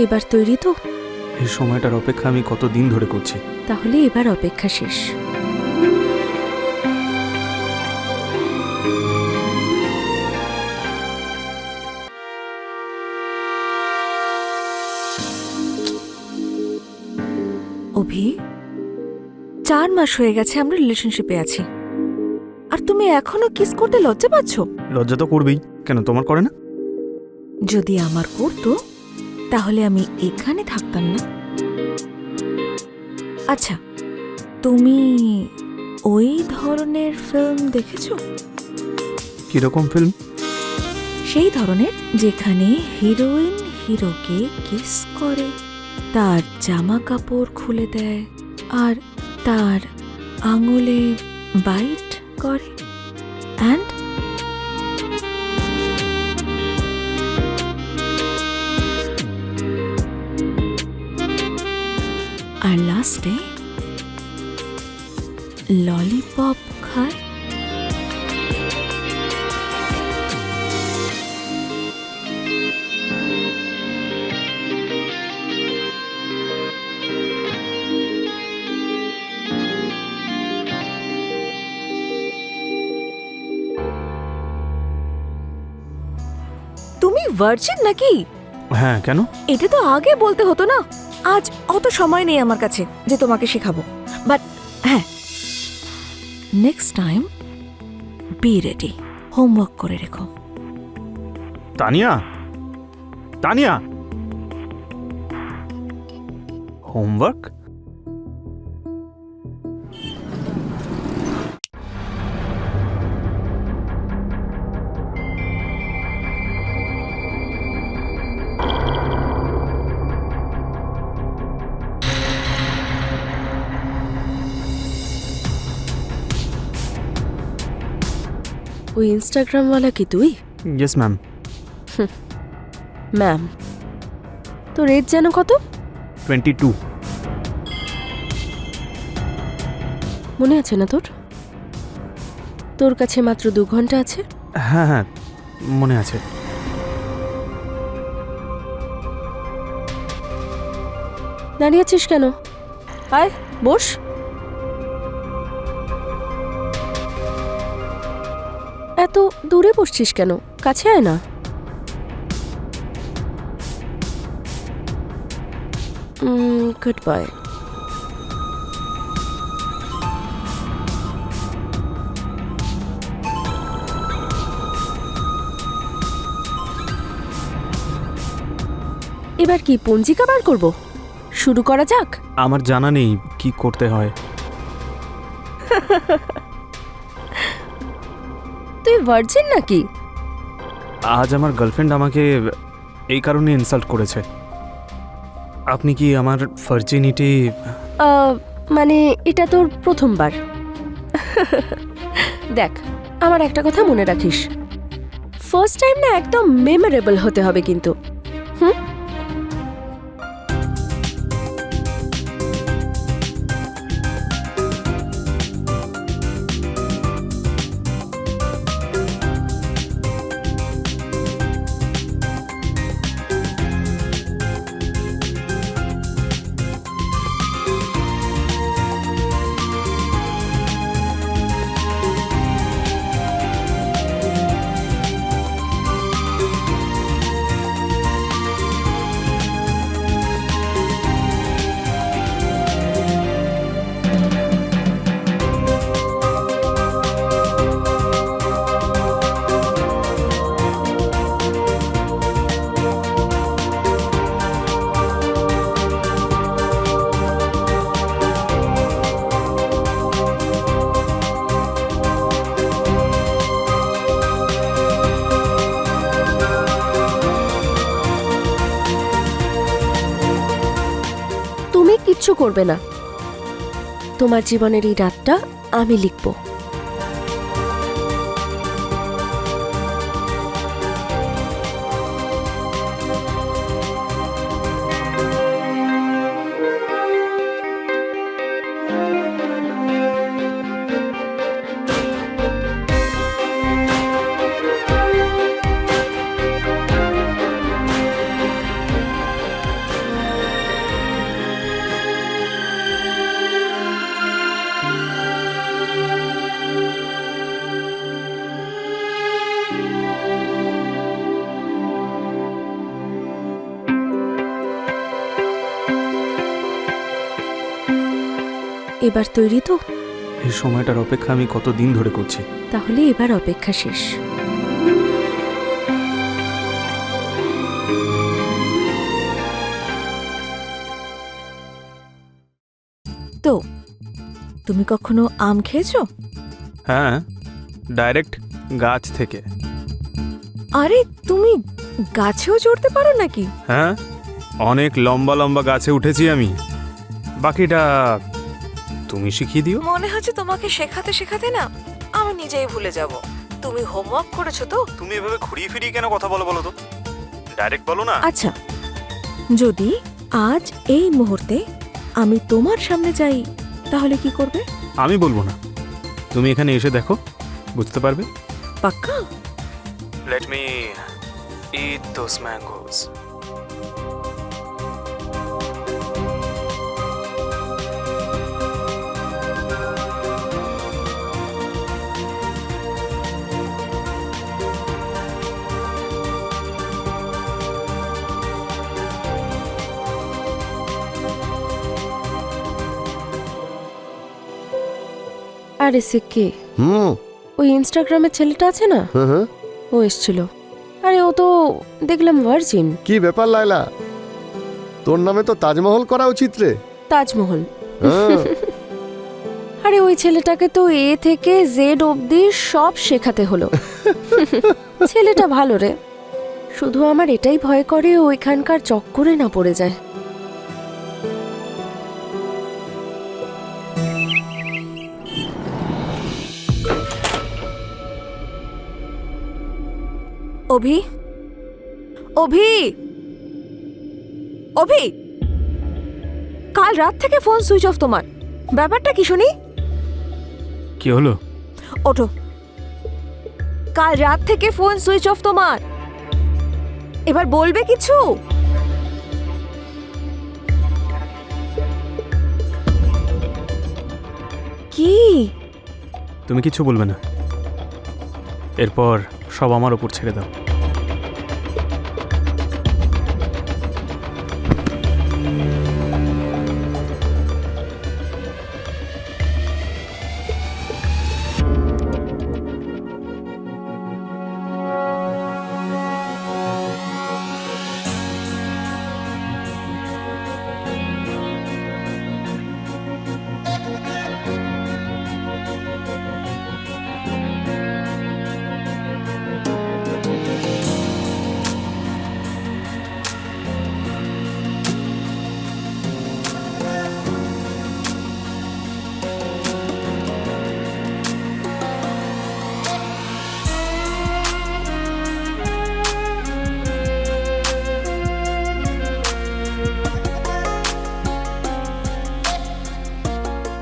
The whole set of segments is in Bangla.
এবার তৈরি তো? এই সময়টার অপেক্ষা আমি কতদিন ধরে করছি। তাহলে এবার অপেক্ষা শেষ। অভি, 4 মাস হয়ে গেছে আমরা রিলেশনশিপে আছি, আর তুমি এখনো কিস করতে লজ্জা পাচ্ছ? লজ্জা তো করবেই, কেন তোমার করে না? যদি আমার করতো তাহলে আমি এখানে থাকতাম না। আচ্ছা, তুমি ওই ধরনের ফিল্ম দেখেছো? কিরকম ফিল্ম? সেই ধরনের যেখানে হিরোইন হিরোকে কিস করে, তার জামা কাপড় খুলে দেয় আর তার আঙুলে বাইট করে, অ্যান্ড আর লাস্টে ললিপপ খায়। তুমি ভার্জিন নাকি? হ্যাঁ, কেন? এটা তো আগে বলতে হতো না। আজ অত সময় নেই আমার কাছে যে তোমাকে শেখাবো, বাট হ্যাঁ, next time be ready, homework করে রেখো। তানিয়া, তানিয়া, হোমওয়ার্ক? ওই ইনস্টাগ্রামওয়ালা কি তুই? Yes ma'am. ম্যাম, তো রেট যেন কত? 22। মনে আছে না তোর? তোর কাছে মাত্র 2 ঘন্টা আছে। হ্যাঁ হ্যাঁ, মনে আছে। দাঁড়িয়ে আছিস কেন? আয়, বস। এত দূরে বসছিস কেন? কাছে আয় না। Good boy. এবার কি পঞ্জিকা বার করব? শুরু করা যাক। আমার জানা নেই কি করতে হয়। তুই ভার্জিন নাকি? আজ আমার গার্লফ্রেন্ড আমাকে এই কারণে ইনসাল্ট করেছে। আপনি কি আমার ভার্জিনিটি? মানে এটা তোর প্রথমবার। দেখ, আমার একটা কথা মনে রাখিস, ফার্স্ট টাইম না একদম মেমোরেবল হতে হবে কিন্তু। হুম? কিচ্ছু করবে না। তোমার জীবনের এই রাতটা আমি লিখব। এবার তৈরি তো? এই সময়টার অপেক্ষা আমি কতদিন ধরে করছি। তাহলে এবার অপেক্ষা শেষ। তো তুমি কখনো আম খেয়েছো? হ্যাঁ, ডাইরেক্ট গাছ থেকে। আরে তুমি গাছেও চড়তে পারো নাকি? হ্যাঁ, অনেক লম্বা লম্বা গাছে উঠেছি আমি। বাকিটা তুমি শিখিয়ে দিও। মনে হচ্ছে তোমাকে শেখাতে শেখাতে না আমি নিজেই ভুলে যাব। তুমি হোমওয়ার্ক করেছো তো? তুমি এভাবে ঘুরিয়ে ফিরিয়ে কেন কথা বলো বলো তো? ডাইরেক্ট বলো না। আচ্ছা, যদি আজ এই মুহূর্তে আমি তোমার সামনে যাই তাহলে কি করবে? আমি বলবো না, তুমি এখানে এসে দেখো, বুঝতে পারবে। পাক্কা? Let me it those mangoes. আরে সে কে? ওই ইনস্টাগ্রামের ছেলেটা আছে না, ও এসছিল। আরে ও তো দেখলাম ভার্জিন। কি ব্যাপার লায়লা, তোর নামে তো তাজমহল করা উচিত রে। তাজমহল? হ্যাঁ। আরে ওই ছেলেটাকে তো এ থেকে জেড অবধি সব শেখাতে হলো। ছেলেটা ভালো রে, শুধু আমার এটাই ভয় করে ওইখানকার চক্করে না পড়ে যায়। অভি, অভি, অভি, কাল রাত থেকে ফোন সুইচ অফ তোমার। ব্যাপারটা কি শুনি? কি হলো? ওঠো, কাল রাত থেকে ফোন সুইচ অফ তোমার। এবার বলবে কিছু? কি? তুমি কিছু বলবে না, এরপর সব আমার ওপর ছেড়ে দাও।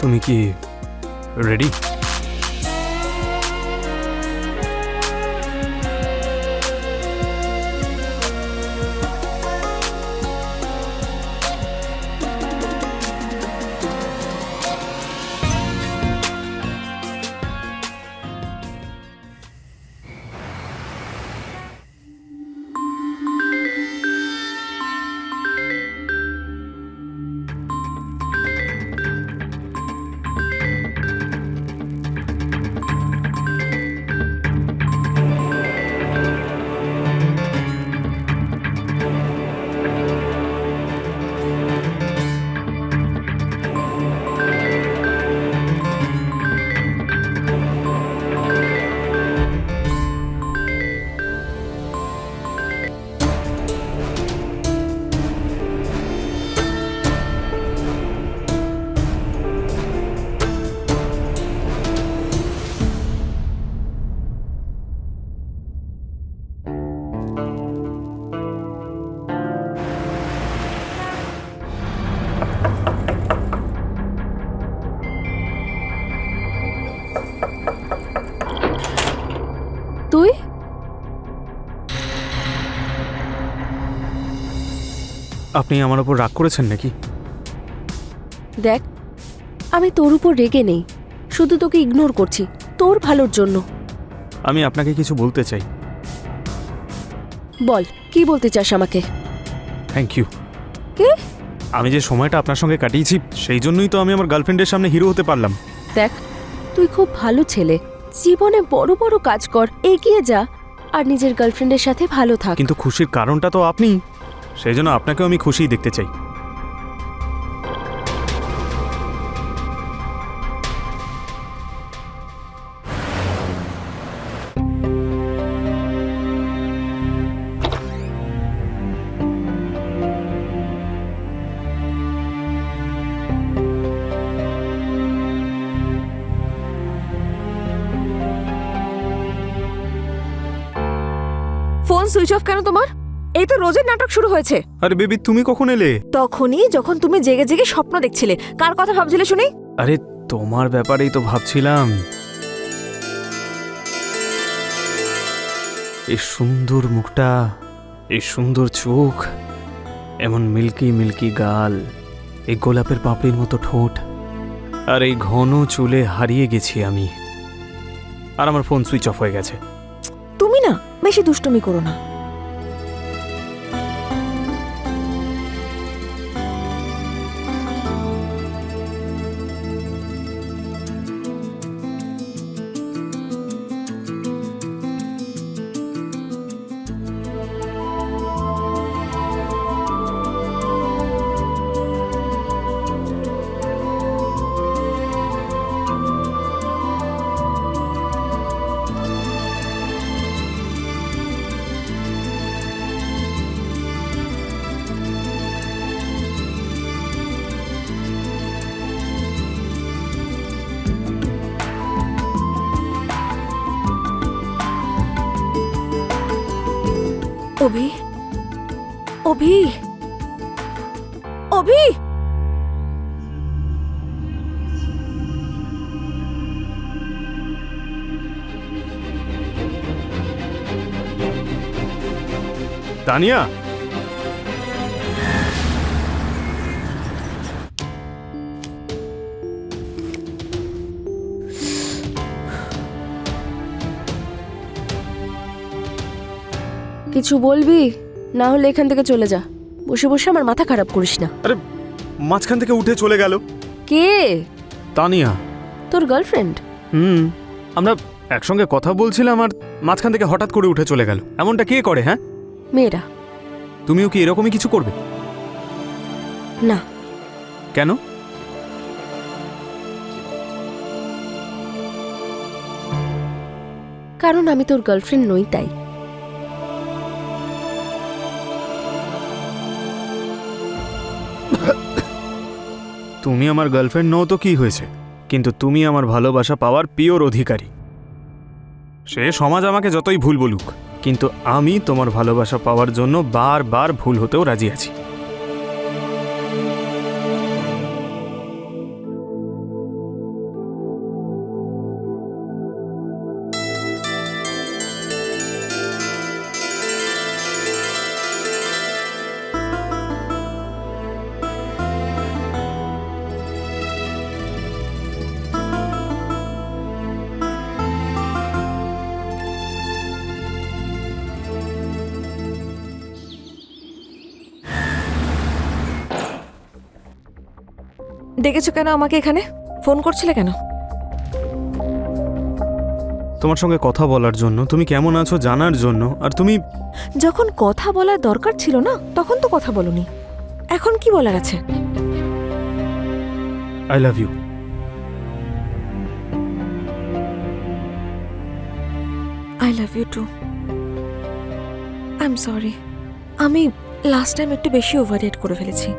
তুমি কি রেডি? তুই? আপনি আমার ওপর রাগ করেছেন নাকি? দেখ, আমি তোর উপর রেগে নেই, শুধু তোকে ইগনোর করছি তোর ভালোর জন্য। আমি আপনাকে কিছু বলতে চাই। বল, কি বলতে চাস আমাকে? Thank you. কি? আমি যে সময়টা আপনার সঙ্গে কাটিয়েছি সেই জন্যই তো আমি আমার গার্লফ্রেন্ডের সামনে হিরো হতে পারলাম। দেখ, তুই খুব ভালো ছেলে, জীবনে বড় বড় কাজ কর, এগিয়ে যা, আর নিজের গার্লফ্রেন্ডের সাথে ভালো থাক। কিন্তু খুশির কারণটা তো আপনি, সেই জন্য আপনাকেও আমি খুশিই দেখতে চাই। ফোন সুইচ অফ কেন তোমার? এই তো রোজের নাটক শুরু হয়েছে। আরে বেবি, তুমি কখন এলে? তখনই যখন তুমি জেগে জেগে স্বপ্ন দেখছিলে। কার কথা ভাবছিলে শুনি? আরে তোমার ব্যাপারেই তো ভাবছিলাম। এই সুন্দর মুখটা, এই সুন্দর চোখ, এমন মিল্কি মিল্কি গাল, এই গোলাপের পাপড়ির মতো ঠোঁট, আর এই ঘন চুলে হারিয়ে গেছি আমি। আর আমার ফোন সুইচ অফ হয়ে গেছে। তুমি না বেশি দুষ্টুমি করো না। অভি, অভি, অভি, তানিয়া, কিছু বলবি? না হলে এখান থেকে চলে যা। বসে বসে আমার মাথা খারাপ করিস না। আরে মাঝখান থেকে উঠে চলে গেল। কে? তানিয়া। তোর গার্লফ্রেন্ড? আমরা একসঙ্গে কথা বলছিলাম আর মাঝখান থেকে হঠাৎ করে উঠে চলে গেল। এমনটা কে করে? হ্যাঁ, মেয়েরা। তুমিও কি এরকমই কিছু করবে? না। কেন? কারণ আমি তোর গার্লফ্রেন্ড নই, তাই। তুমি আমার গার্লফ্রেন্ড নও তো কি হয়েছে, কিন্তু তুমি আমার ভালোবাসা পাওয়ার পিওর অধিকারী। সে সমাজ আমাকে যতই ভুল বলুক, কিন্তু আমি তোমার ভালোবাসা পাওয়ার জন্য বারবার ভুল হতেও রাজি আছি। ডেকেছো কেন আমাকে এখানে? ফোন করছিলে কেন? তোমার সঙ্গে কথা বলার জন্য, তুমি কেমন আছো জানার জন্য। আর তুমি যখন কথা বলার দরকার ছিল না তখন তো কথা বলনি। এখন কি বলার আছে? I love you. I love you too. I am sorry, আমি লাস্ট টাইম একটু বেশি ওভার রিয়েক্ট করে ফেলেছি।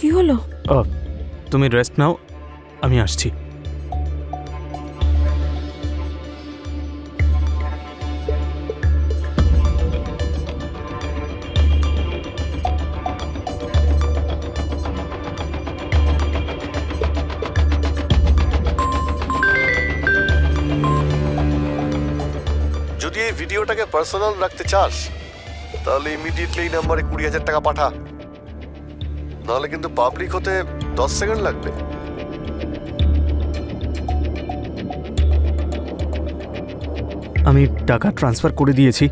কি হলো? তুমি রেস্ট নাও, আমি আসছি। এই ভিডিওটাকে পার্সোনাল রাখতে চাস তাহলে ইমিডিয়েটলি এই নাম্বারে 20,000 টাকা পাঠা, নাহলে কিন্তু পাবলিক হতে 10 সেকেন্ড লাগবে। আমি টাকা ট্রান্সফার করে দিয়েছি।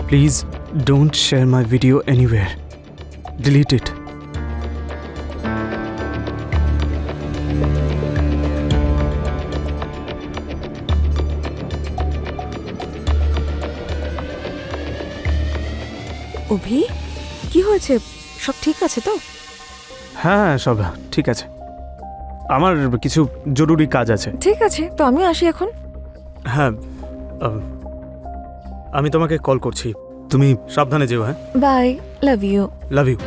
Please don't share my video anywhere, delete it. Abhi, কি হয়েছে? সব ঠিক আছে তো? হ্যাঁ, সব ঠিক আছে। আমার কিছু জরুরি কাজ আছে। ঠিক আছে, তো আমিও আসি এখন। হ্যাঁ, আমি তোমাকে কল করছি, তুমি সাবধানে যেও। হ্যাঁ, bye, love you. Love you.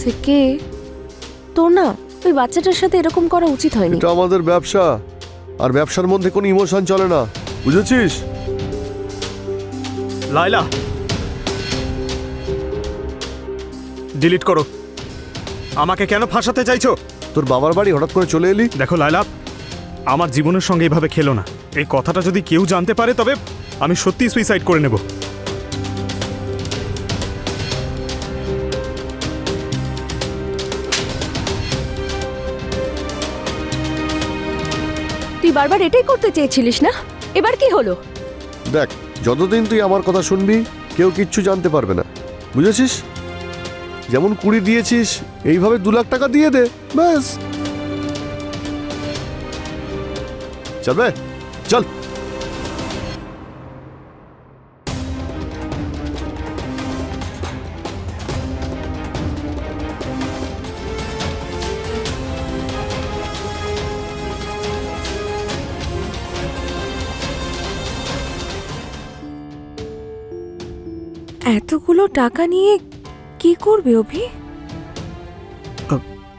সে কে? তোর না ওই বাচ্চাটার সাথে এরকম করা উচিত হয়নি। এটা আমাদের ব্যবসা, আর ব্যবসার মধ্যে কোনো ইমোশন চলে না, বুঝেছিস? লাইলা, ডিলিট করো। আমাকে কেন ফাঁসাতে চাইছো? তোর বাবার বাড়ি হঠাৎ করে চলে এলি? দেখো লাইলা, আমার জীবনের সঙ্গে এইভাবে খেলো না। এই কথাটা যদি কেউ জানতে পারে তবে আমি সত্যিই সুইসাইড করে নেব। তুই বারবার এটাই করতে চেয়েছিলিস না, এবার কি হলো? দেখ, যতদিন তুই আমার কথা শুনবি কেউ কিচ্ছু জানতে পারবে না, বুঝেছিস? যেমন 20 দিয়েছিস এইভাবে 2 লাখ টাকা দিয়ে দে, ব্যাস। চল বে, চল। এতগুলো টাকা নিয়ে কি করবে অভি?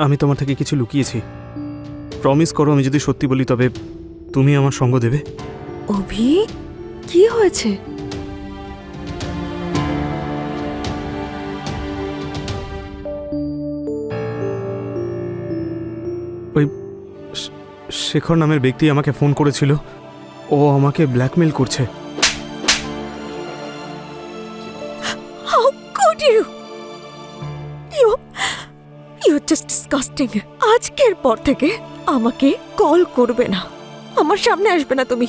আমি তোমার থেকে কিছু লুকিয়েছি। প্রমিস করো, আমি যদি সত্যি বলি তবে তুমি আমার সঙ্গ দেবে। অভি, কি হয়েছে? ওই শেখর নামের ব্যক্তি আমাকে ফোন করেছিল, ও আমাকে ব্ল্যাকমেল করছে। How could you? You're just disgusting. আজকের পর থেকে আমাকে কল করবে না, আমার সামনে আসবে না তুমি।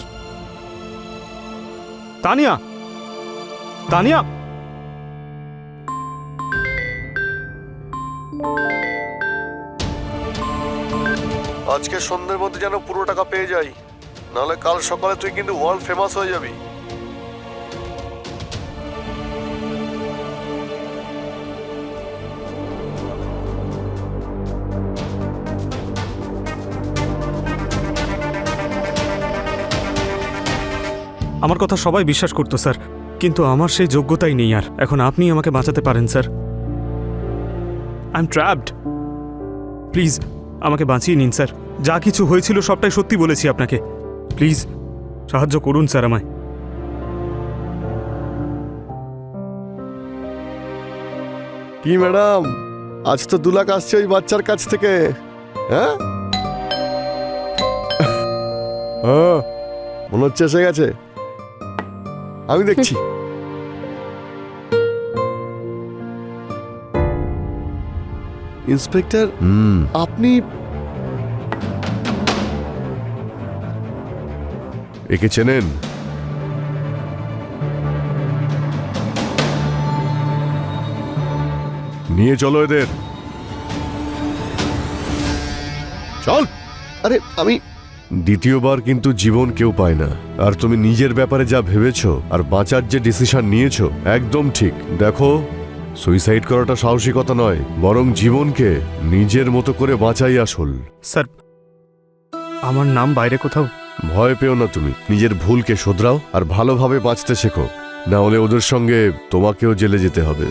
তানিয়া, তানিয়া, আজকে সন্ধ্যের মধ্যে যেন পুরো টাকা পেয়ে যাই, নাহলে কাল সকালে তুই কিন্তু ওয়ার্ল্ড ফেমাস হয়ে যাবি। আমার কথা সবাই বিশ্বাস করতো স্যার, কিন্তু আমার সেই যোগ্যতাই নেই আর। এখন আপনি আমাকে বাঁচাতে পারেন sir. I am trapped. Please আমাকে বাঁচিয়ে নিন স্যার। যা কিছু হয়েছিল সবটাই সত্যি বলেছি আপনাকে। প্লিজ সাহায্য করুন স্যার আমায়। কি ম্যাডাম, আজ তো 2 লাখ আসছে ওই বাচ্চার কাছ থেকে। হ্যাঁ হ্যাঁ, মনে হচ্ছে এসে গেছে, আমি দেখছি। ইন্সপেক্টর, আপনি একে চেনেন? নিয়ে চলো এদের। চল। আরে আমি দ্বিতীয়বার কিন্তু জীবন কেউ পায় না, আর তুমি নিজের ব্যাপারে যা ভেবেছো আর বাঁচার যে ডিসিশন নিয়েছো একদম ঠিক। দেখো, সুইসাইড করাটা সাহসিকতা নয়, বরং জীবনকে নিজের মতো করে বাঁচাই আসল। স্যার, আমার নাম বাইরে কোথাও। ভয় পেও না, তুমি নিজের ভুলকে শোধরাও আর ভালোভাবে বাঁচতে শেখো, না হলে ওদের সঙ্গে তোমাকেও জেলে যেতে হবে।